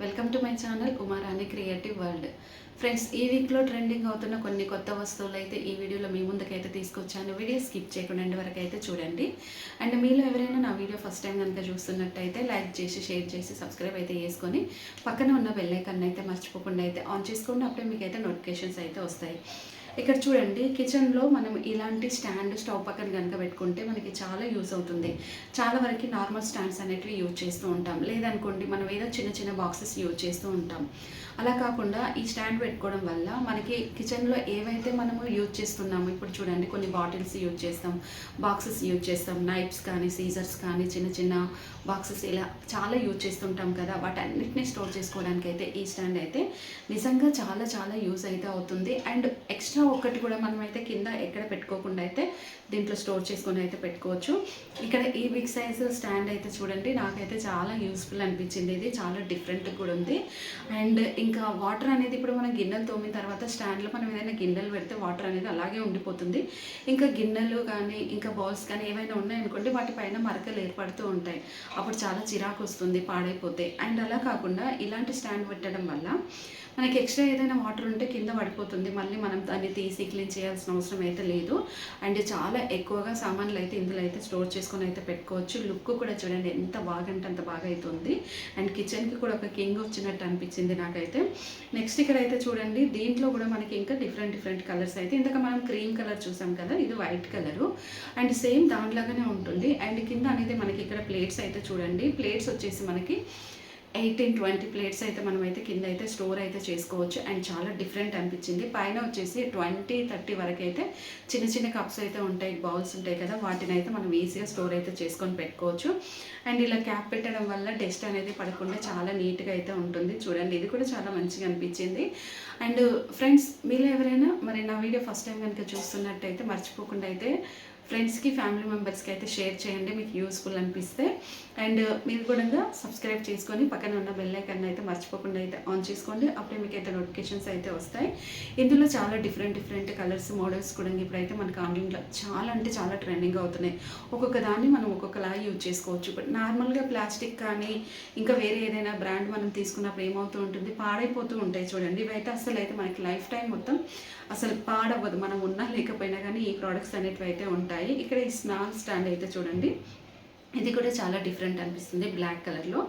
Welcome to my channel Uma Rani creative world. Friends, ఈ వీక్లో trending అవుతున్న కొన్ని కొత్త వస్తువులు అయితే ఈ వీడియోలో మీ ముందుకైతే తీసుకొచ్చాను. వీడియో స్కిప్ చేయకుండా ఎండ్ వరకు అయితే చూడండి. అండ్ మీలో ఎవరైనా నా వీడియో ఫస్ట్ టైం కనుక చూస్తున్నట్టయితే లైక్ చేసి షేర్ చేసి సబ్స్క్రైబ్ అయితే చేసుకొని పక్కన ఉన్న బెల్ ఐకాన్ అయితే మర్చిపోకుండా అయితే ఆన్ చేసుకోండి. అప్పుడే మీకు అయితే నోటిఫికేషన్స్ అయితే వస్తాయి. ఇక్కడ చూడండి, కిచెన్లో మనం ఇలాంటి స్టవ్ పక్కన కనుక పెట్టుకుంటే మనకి చాలా యూస్ అవుతుంది. చాలా వరకు నార్మల్ స్టాండ్స్ అనేటివి యూజ్ చేస్తూ ఉంటాం. లేదనుకోండి మనం ఏదో చిన్న చిన్న బాక్సెస్ యూజ్ చేస్తూ ఉంటాం. అలా కాకుండా ఈ స్టాండ్ పెట్టుకోవడం వల్ల మనకి కిచెన్లో ఏవైతే మనము యూజ్ చేస్తున్నామో, ఇప్పుడు చూడండి కొన్ని బాటిల్స్ యూజ్ చేస్తాం, బాక్సెస్ యూజ్ చేస్తాం, నైఫ్స్ కానీ సీజర్స్ కానీ చిన్న చిన్న బాక్సెస్ ఇలా చాలా యూజ్ చేస్తుంటాం కదా. వాటన్నిటిని స్టోర్ చేసుకోవడానికి అయితే ఈ స్టాండ్ అయితే నిజంగా చాలా చాలా యూజ్ అయితే అవుతుంది. అండ్ ఎక్స్ట్రా ఒక్కటి కూడా మనం అయితే కింద ఎక్కడ పెట్టుకోకుండా అయితే దీంట్లో స్టోర్ చేసుకొని అయితే పెట్టుకోవచ్చు. ఇక్కడ ఈ బిగ్ సైజ్ స్టాండ్ అయితే చూడండి, నాకైతే చాలా యూస్ఫుల్ అనిపించింది. ఇది చాలా డిఫరెంట్ కూడా ఉంది. అండ్ ఇంకా వాటర్ అనేది ఇప్పుడు మనం గిన్నెలు తోమిన తర్వాత స్టాండ్లో మనం ఏదైనా గిన్నెలు పెడితే వాటర్ అనేది అలాగే ఉండిపోతుంది. ఇంకా గిన్నెలు కానీ ఇంకా బౌల్స్ కానీ ఏమైనా ఉన్నాయనుకోండి, వాటిపైన మరకలు ఏర్పడుతూ ఉంటాయి. అప్పుడు చాలా చిరాకు వస్తుంది పాడైపోతే. అండ్ అలా కాకుండా ఇలాంటి స్టాండ్ పెట్టడం వల్ల మనకి ఎక్స్ట్రా ఏదైనా వాటర్ ఉంటే కింద పడిపోతుంది. మళ్ళీ మనం దాన్ని తీసి క్లీన్ చేయాల్సిన అవసరం అయితే లేదు. అండ్ చాలా ఎక్కువగా సామాన్లు అయితే ఇందులో అయితే స్టోర్ చేసుకొని అయితే పెట్టుకోవచ్చు. లుక్ కూడా చూడండి ఎంత బాగా అంటే అంత బాగా అవుతుంది. అండ్ కిచెన్కి కూడా ఒక కింగ్ వచ్చినట్టు అనిపించింది నాకైతే. నెక్స్ట్ ఇక్కడ అయితే చూడండి, దీంట్లో కూడా మనకి ఇంకా డిఫరెంట్ కలర్స్ అయితే, ఇంతక మనం క్రీమ్ కలర్ చూసాం కదా, ఇది వైట్ కలరు. అండ్ సేమ్ దాంట్లాగానే ఉంటుంది. అండ్ కింద అనేది మనకి ఇక్కడ ప్లేట్స్ అయితే చూడండి, ప్లేట్స్ వచ్చేసి మనకి 18-20 ప్లేట్స్ అయితే మనమైతే కింద అయితే స్టోర్ అయితే చేసుకోవచ్చు. అండ్ చాలా డిఫరెంట్ అనిపించింది. పైన వచ్చేసి 20-30 వరకు అయితే చిన్న చిన్న కప్స్ అయితే ఉంటాయి, బౌల్స్ ఉంటాయి కదా, వాటిని అయితే మనం ఈజీగా స్టోర్ అయితే చేసుకొని పెట్టుకోవచ్చు. అండ్ ఇలా క్యాప్ పెట్టడం వల్ల డస్ట్ అనేది పడకుండా చాలా నీట్గా అయితే ఉంటుంది. చూడండి, ఇది కూడా చాలా మంచిగా అనిపించింది. అండ్ ఫ్రెండ్స్, మీలో ఎవరైనా మరి నా వీడియో ఫస్ట్ టైం కనుక చూస్తున్నట్టయితే మర్చిపోకుండా అయితే ఫ్రెండ్స్కి ఫ్యామిలీ మెంబర్స్కి అయితే షేర్ చేయండి మీకు యూస్ఫుల్ అనిపిస్తే. అండ్ మీరు కూడా సబ్స్క్రైబ్ చేసుకొని పక్కన ఉన్న బెల్ ఐకాన్ అయితే మర్చిపోకుండా అయితే ఆన్ చేసుకోండి. అప్పుడే మీకు అయితే నోటిఫికేషన్స్ అయితే వస్తాయి. ఇందులో చాలా డిఫరెంట్ కలర్స్ మోడల్స్ కూడా ఇప్పుడైతే మనకు ఆన్లైన్లో చాలా అంటే చాలా ట్రెండింగ్ అవుతున్నాయి. ఒక్కొక్క దాన్ని మనం ఒక్కొక్కలా యూజ్ చేసుకోవచ్చు. బట్ నార్మల్గా ప్లాస్టిక్ కానీ ఇంకా వేరే ఏదైనా బ్రాండ్ మనం తీసుకున్నప్పుడు ఏమవుతూ ఉంటుంది, పాడైపోతూ ఉంటాయి. చూడండి, ఇవైతే అసలు అయితే మనకి లైఫ్ టైం మొత్తం అసలు పాడవ్వదు, మనం ఉన్నా లేకపోయినా కానీ ఈ ప్రోడక్ట్స్ అనేటివి అయితే ఉంటాయి. ఇక్కడ ఈ స్మాల్ స్టాండ్ అయితే చూడండి, ఇది కూడా చాలా డిఫరెంట్ అనిపిస్తుంది బ్లాక్ కలర్లో.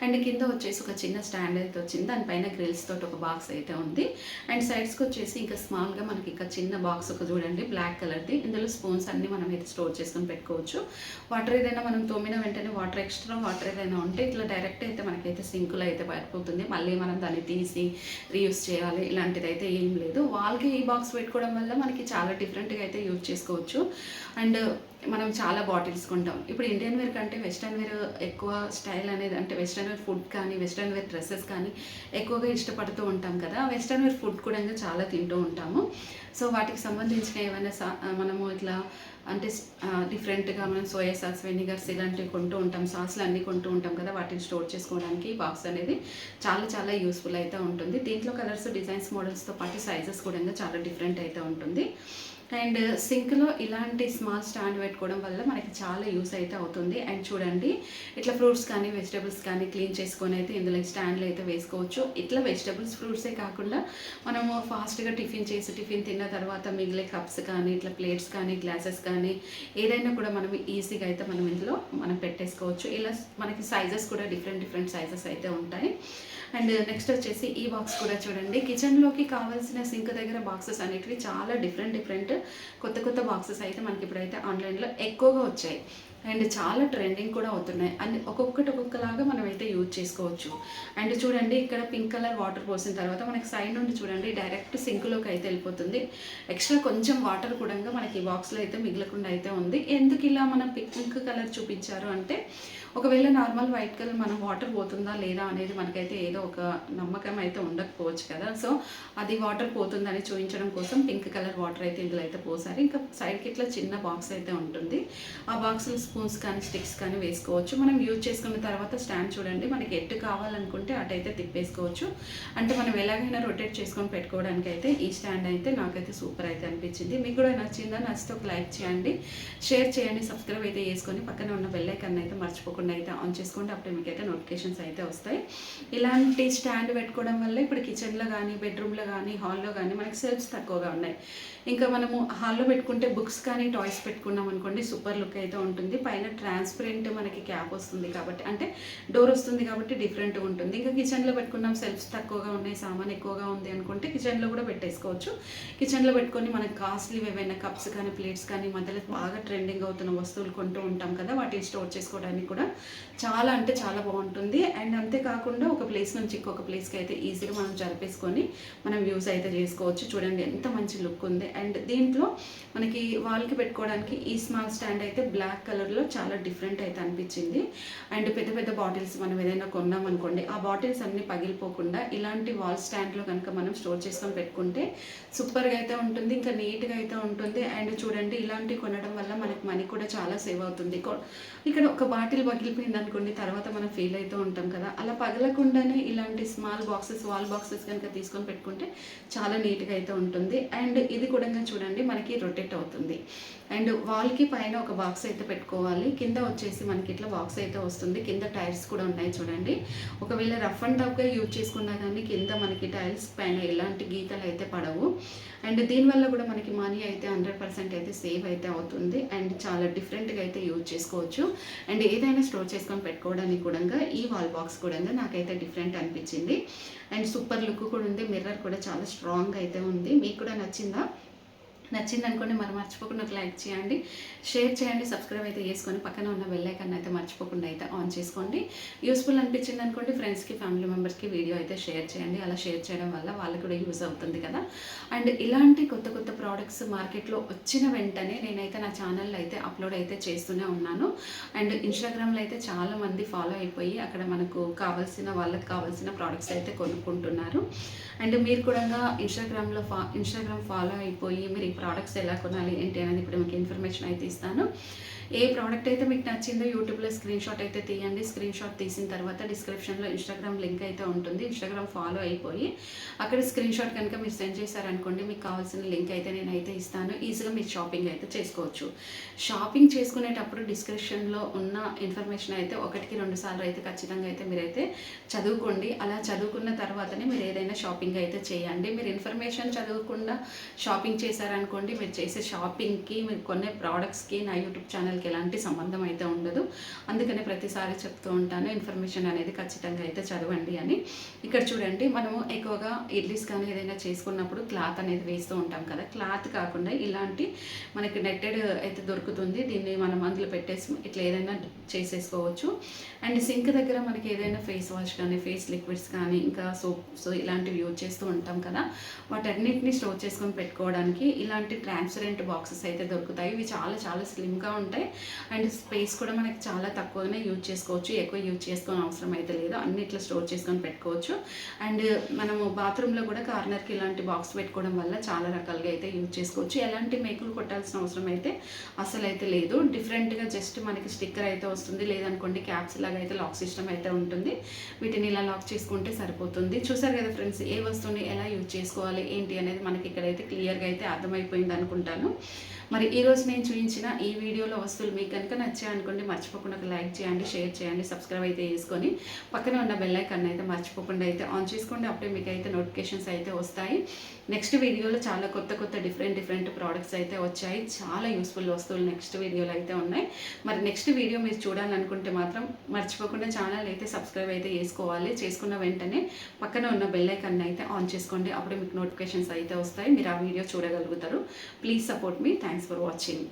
అండ్ కింద వచ్చేసి ఒక చిన్న స్టాండ్ అయితే వచ్చింది, దానిపైన గ్రిల్స్ తోటి ఒక బాక్స్ అయితే ఉంది. అండ్ సైడ్స్కి వచ్చేసి ఇంకా స్మాల్గా మనకి ఇంకా చిన్న బాక్స్ ఒక చూడండి బ్లాక్ కలర్ది. ఇందులో స్పూన్స్ అన్నీ మనం అయితే స్టోర్ చేసుకొని పెట్టుకోవచ్చు. వాటర్ ఏదైనా మనం తోమిన వెంటనే ఎక్స్ట్రా వాటర్ ఏదైనా ఉంటే ఇట్లా డైరెక్ట్ అయితే మనకైతే సింకులో అయితే పడిపోతుంది. మళ్ళీ మనం దాన్ని తీసి రీయూస్ చేయాలి, ఇలాంటిది అయితే ఏం లేదు. వాళ్ళకి ఈ బాక్స్ పెట్టుకోవడం వల్ల మనకి చాలా డిఫరెంట్గా అయితే యూజ్ చేసుకోవచ్చు. అండ్ మనం చాలా బాటిల్స్ కొంటాం. ఇప్పుడు ఇండియన్ వేర్ కంటే వెస్ట్రన్ వేర్ ఎక్కువ స్టైల్ అనేది, అంటే వెస్ట్రన్ వేర్ ఫుడ్ కానీ వెస్ట్రన్ వేర్ డ్రెస్సెస్ కానీ ఎక్కువగా ఇష్టపడుతూ ఉంటాం కదా. వెస్ట్రన్ వేర్ ఫుడ్ కూడా చాలా తింటూ ఉంటాము. సో వాటికి సంబంధించిన ఏమైనా మనము ఇట్లా అంటే డిఫరెంట్గా మనం సోయా సాస్, వెనిగర్స్ ఇలాంటివి కొంటూ ఉంటాం, సాస్లు అన్నీ కొంటూ ఉంటాం కదా, వాటిని స్టోర్ చేసుకోవడానికి బాక్స్ అనేది చాలా చాలా యూస్ఫుల్ అయితే ఉంటుంది. దీంట్లో కలర్స్, డిజైన్స్, మోడల్స్తో పాటు సైజెస్ కూడా చాలా డిఫరెంట్ అయితే ఉంటుంది. అండ్ సింక్లో ఇలాంటి స్మాల్ స్టాండ్ పెట్టుకోవడం వల్ల మనకి చాలా యూస్ అయితే అవుతుంది. అండ్ చూడండి, ఇట్లా ఫ్రూట్స్ కానీ వెజిటబుల్స్ కానీ క్లీన్ చేసుకొని అయితే ఇందులో స్టాండ్లో అయితే వేసుకోవచ్చు. ఇట్లా వెజిటబుల్స్, ఫ్రూట్సే కాకుండా మనము ఫాస్ట్గా టిఫిన్ తిన్న తర్వాత మిగిలే కప్స్ కానీ ఇట్లా ప్లేట్స్ కానీ గ్లాసెస్ కానీ ఏదైనా కూడా మనం ఈజీగా అయితే మనం ఇందులో పెట్టేసుకోవచ్చు. ఇలా మనకి సైజెస్ కూడా డిఫరెంట్ సైజెస్ అయితే ఉంటాయి. అండ్ నెక్స్ట్ వచ్చేసి ఈ బాక్స్ కూడా చూడండి, కిచెన్లోకి కావాల్సిన సింక్ దగ్గర బాక్సెస్ అనేటివి చాలా డిఫరెంట్ కొత్త బాక్సెస్ అయితే మనకి ఇప్పుడైతే ఆన్లైన్లో ఎక్కువగా వచ్చాయి. అండ్ చాలా ట్రెండింగ్ కూడా అవుతున్నాయి. అండ్ ఒక్కొక్కలాగా మనం అయితే యూజ్ చేసుకోవచ్చు. అండ్ చూడండి, ఇక్కడ పింక్ కలర్ వాటర్ పోసిన తర్వాత మనకి సైడ్ నుండి చూడండి డైరెక్ట్ సింక్లోకి అయితే వెళ్ళిపోతుంది. ఎక్స్ట్రా కొంచెం వాటర్ కూడా మనకి ఈ బాక్స్లో అయితే మిగలకుండా అయితే ఉంది. ఎందుకు ఇలా మనం పింక్ కలర్ చూపించారు అంటే, ఒకవేళ నార్మల్ వైట్ కలర్ మనం వాటర్ పోతుందా లేదా అనేది మనకైతే ఏదో ఒక నమ్మకం అయితే ఉండకపోవచ్చు కదా. సో అది వాటర్ పోతుందని చూపించడం కోసం పింక్ కలర్ వాటర్ అయితే ఇందులో అయితే పోసారు. ఇంకా సైడ్కి ఇట్లా చిన్న బాక్స్ అయితే ఉంటుంది. ఆ బాక్స్లో స్పూన్స్ కానీ స్టిక్స్ కానీ వేసుకోవచ్చు. మనం యూజ్ చేసుకున్న తర్వాత స్టాండ్ చూడండి, మనకి ఎటు కావాలనుకుంటే అటైతే తిప్పేసుకోవచ్చు. అంటే మనం ఎలాగైనా రొటేట్ చేసుకొని పెట్టుకోవడానికి అయితే ఈ స్టాండ్ అయితే నాకైతే సూపర్ అయితే అనిపించింది. మీకు కూడా నచ్చిందా? నచ్చితే ఒక లైక్ చేయండి, షేర్ చేయండి, సబ్స్క్రైబ్ అయితే చేసుకొని పక్కన ఉన్న బెల్ ఐకాన్ అయితే మర్చిపోకండి. మర్చిపోకుండా అయితే ఆన్ చేసుకోండి. అప్పుడు మీకైతే నోటిఫికేషన్స్ అయితే వస్తాయి. ఇలాంటి స్టాండ్ పెట్టుకోవడం వల్ల ఇప్పుడు కిచెన్లో కానీ, బెడ్రూమ్లో కానీ, హాల్లో కానీ మనకి సెల్ఫ్స్ తక్కువగా ఉన్నాయి. ఇంకా మనము హాల్లో పెట్టుకుంటే బుక్స్ కానీ టాయ్స్ పెట్టుకున్నాం అనుకోండి, సూపర్ లుక్ అయితే ఉంటుంది. పైన ట్రాన్స్పరెంట్ మనకి క్యాప్ వస్తుంది కాబట్టి, అంటే డోర్ వస్తుంది కాబట్టి డిఫరెంట్గా ఉంటుంది. ఇంకా కిచెన్లో పెట్టుకున్నాం, సెల్ఫ్స్ తక్కువగా ఉన్నాయి, సామాన్ ఎక్కువగా ఉంది అనుకుంటే కిచెన్లో కూడా పెట్టేసుకోవచ్చు. కిచెన్లో పెట్టుకొని మనకి కాస్ట్లీ ఏవైనా కప్స్ కానీ, ప్లేట్స్ కానీ, మధ్యలో బాగా ట్రెండింగ్ అవుతున్న వస్తువులు కొంటూ ఉంటాం కదా, వాటిని స్టోర్ చేసుకోవడానికి కూడా చాలా అంటే చాలా బాగుంటుంది. అండ్ అంతేకాకుండా ఒక ప్లేస్ నుంచి ఇంకొక ప్లేస్కి అయితే ఈజీగా మనం జరిపేసుకొని మనం యూస్ అయితే చేసుకోవచ్చు. చూడండి ఎంత మంచి లుక్ ఉంది. అండ్ దీంట్లో మనకి వాల్కి పెట్టుకోవడానికి ఈ స్మాల్ స్టాండ్ అయితే బ్లాక్ కలర్లో చాలా డిఫరెంట్ అయితే అనిపించింది. అండ్ పెద్ద పెద్ద బాటిల్స్ మనం ఏదైనా కొన్నాం అనుకోండి, ఆ బాటిల్స్ అన్నీ పగిలిపోకుండా ఇలాంటి వాల్ స్టాండ్లో కనుక మనం స్టోర్ చేసుకొని పెట్టుకుంటే సూపర్గా అయితే ఉంటుంది, ఇంకా నీట్గా అయితే ఉంటుంది. అండ్ చూడండి ఇలాంటివి కొనడం వల్ల మనకి మనీ కూడా చాలా సేవ్ అవుతుంది. ఇక్కడ ఒక బాటిల్ పగిలిపోయింది అనుకోండి, తర్వాత మనం ఫీల్ అవుతూ ఉంటాం కదా, అలా పగలకుండానే ఇలాంటి స్మాల్ బాక్సెస్, వాల్ బాక్సెస్ కనుక తీసుకొని పెట్టుకుంటే చాలా నీట్గా అయితే ఉంటుంది. అండ్ ఇది కూడా చూడండి మనకి రొటేట్ అవుతుంది. అండ్ వాల్కి పైన ఒక బాక్స్ అయితే పెట్టుకోవాలి, కింద వచ్చేసి మనకి ఇట్లా బాక్స్ అయితే వస్తుంది. కింద టైల్స్ కూడా ఉన్నాయి చూడండి. ఒకవేళ రఫ్ అండ్ టఫ్గా యూజ్ చేసుకున్నా కానీ కింద మనకి టైల్స్ పైన ఎలాంటి గీతలు అయితే పడవు. అండ్ దీనివల్ల కూడా మనకి మనీ అయితే 100% అయితే సేవ్ అయితే అవుతుంది. అండ్ చాలా డిఫరెంట్గా అయితే యూజ్ చేసుకోవచ్చు. అండ్ ఏదైనా స్టోర్ చేసుకొని పెట్టుకోవడానికి కూడా ఈ వాల్ బాక్స్ కూడా నాకైతే డిఫరెంట్ అనిపించింది. అండ్ సూపర్ లుక్ కూడా ఉంది. మిర్రర్ కూడా చాలా స్ట్రాంగ్ అయితే ఉంది. మీకు కూడా నచ్చింది అనుకోండి, మరి మర్చిపోకుండా ఒక లైక్ చేయండి, షేర్ చేయండి, సబ్స్క్రైబ్ అయితే చేసుకొని పక్కన ఉన్న బెల్ ఐకాన్ అయితే మర్చిపోకుండా అయితే ఆన్ చేసుకోండి. యూస్ఫుల్ అనిపించింది అనుకోండి, ఫ్రెండ్స్కి, ఫ్యామిలీ మెంబర్స్కి వీడియో అయితే షేర్ చేయండి. అలా షేర్ చేయడం వల్ల వాళ్ళకి కూడా యూజ్ అవుతుంది కదా. అండ్ ఇలాంటి కొత్త కొత్త ప్రోడక్ట్స్ మార్కెట్లో వచ్చిన వెంటనే నేనైతే నా ఛానల్లో అయితే అప్లోడ్ అయితే చేస్తూనే ఉన్నాను. అండ్ ఇన్స్టాగ్రామ్లో అయితే చాలామంది ఫాలో అయిపోయి అక్కడ మనకు వాళ్ళకి కావాల్సిన ప్రోడక్ట్స్ అయితే కొనుక్కుంటున్నారు. అండ్ మీరు కూడా ఇన్స్టాగ్రామ్ ఫాలో అయిపోయి మీరు ఈ ప్రోడక్ట్స్ ఎలా కొనాలి ఏంటి అనేది ఇప్పుడు మీకు ఇన్ఫర్మేషన్ అయితే ఇస్తాను. ఏ ప్రోడక్ట్ అయితే మీకు నచ్చిందో యూట్యూబ్లో స్క్రీన్ షాట్ అయితే తీయండి. స్క్రీన్ షాట్ తీసిన తర్వాత డిస్క్రిప్షన్లో ఇన్స్టాగ్రామ్ లింక్ అయితే ఉంటుంది. ఇన్స్టాగ్రామ్ ఫాలో అయిపోయి అక్కడ స్క్రీన్ షాట్ కనుక మీరు సెండ్ చేశారనుకోండి, మీకు కావాల్సిన లింక్ అయితే నేనైతే ఇస్తాను. ఈజీగా మీరు షాపింగ్ అయితే చేసుకోవచ్చు. షాపింగ్ చేసుకునేటప్పుడు డిస్క్రిప్షన్లో ఉన్న ఇన్ఫర్మేషన్ అయితే 1-2 సార్లు అయితే ఖచ్చితంగా అయితే మీరైతే చదువుకోండి. అలా చదువుకున్న తర్వాతనే మీరు ఏదైనా షాపింగ్ అయితే చేయండి. మీరు ఇన్ఫర్మేషన్ చదవకుండా షాపింగ్ చేశారనుకోండి, మీరు చేసే షాపింగ్కి, మీరు కొనే ప్రోడక్ట్స్కి నా యూట్యూబ్ ఛానల్కి ఎలాంటి సంబంధం అయితే ఉండదు. అందుకనే ప్రతిసారి చెప్తూ ఉంటాను, ఇన్ఫర్మేషన్ అనేది ఖచ్చితంగా అయితే చదవండి అని. ఇక్కడ చూడండి, మనము ఎక్కువగా ఇడ్లీస్ కానీ ఏదైనా చేసుకున్నప్పుడు క్లాత్ అనేది వేస్తూ ఉంటాం కదా, క్లాత్ కాకుండా ఇలాంటి మనకి నెట్టెడ్ అయితే దొరుకుతుంది. దీన్ని మనం అందులో పెట్టేసి ఇట్లా ఏదైనా చేసేసుకోవచ్చు. అండ్ సింక్ దగ్గర మనకి ఏదైనా ఫేస్ వాష్ కానీ, ఫేస్ లిక్విడ్స్ కానీ, ఇంకా సోప్స్ ఇలాంటివి యూజ్ చేస్తూ ఉంటాం కదా, వాటన్నిటిని స్టోర్ చేసుకొని పెట్టుకోవడానికి ఇలాంటి ట్రాన్స్పరెంట్ బాక్సెస్ అయితే దొరుకుతాయి. ఇవి చాలా చాలా స్లిమ్గా ఉంటాయి. అండ్ స్పేస్ కూడా మనకి చాలా తక్కువగానే యూజ్ చేసుకోవచ్చు, ఎక్కువ యూజ్ చేసుకోని అవసరం అయితే లేదు. అన్ని ఇట్లా స్టోర్ చేసుకొని పెట్టుకోవచ్చు. అండ్ మనము బాత్రూంలో కూడా కార్నర్కి ఇలాంటి బాక్స్ పెట్టుకోవడం వల్ల చాలా రకాలుగా అయితే యూజ్ చేసుకోవచ్చు. ఎలాంటి మేకులు కొట్టాల్సిన అవసరం అయితే అసలు అయితే లేదు. డిఫరెంట్గా జస్ట్ మనకి స్టిక్కర్ అయితే వస్తుంది, లేదనుకోండి క్యాప్స్ లాగా అయితే లాక్ సిస్టమ్ అయితే ఉంటుంది. వీటిని ఇలా లాక్ చేసుకుంటే సరిపోతుంది. చూసారు కదా ఫ్రెండ్స్, ఏ వస్తువుని ఎలా యూజ్ చేసుకోవాలి ఏంటి అనేది మనకి ఇక్కడైతే క్లియర్గా అయితే అర్థమైపోయింది అనుకుంటాను. మరి ఈరోజు నేను చూపించిన ఈ వీడియోలో వస్తువులు మీకు కనుక నచ్చాయి అనుకోండి, మర్చిపోకుండా ఒక లైక్ చేయండి, షేర్ చేయండి, సబ్స్క్రైబ్ అయితే చేసుకొని పక్కన ఉన్న బెల్ ఐకాన్ అయితే మర్చిపోకుండా అయితే ఆన్ చేసుకోండి. అప్పుడే మీకు అయితే నోటిఫికేషన్స్ అయితే వస్తాయి. నెక్స్ట్ వీడియోలో చాలా కొత్త డిఫరెంట్ ప్రోడక్ట్స్ అయితే వచ్చాయి. చాలా యూస్ఫుల్ వస్తువులు నెక్స్ట్ వీడియోలో అయితే ఉన్నాయి. మరి నెక్స్ట్ వీడియో మీరు చూడాలనుకుంటే మాత్రం మర్చిపోకుండా ఛానల్ అయితే సబ్స్క్రైబ్ అయితే చేసుకోవాలి. చేసుకున్న వెంటనే పక్కన ఉన్న బెల్ ఐకాన్ అయితే ఆన్ చేసుకోండి. అప్పుడే మీకు నోటిఫికేషన్స్ అయితే వస్తాయి, మీరు ఆ వీడియో చూడగలుగుతారు. Please support me. Thanks for watching.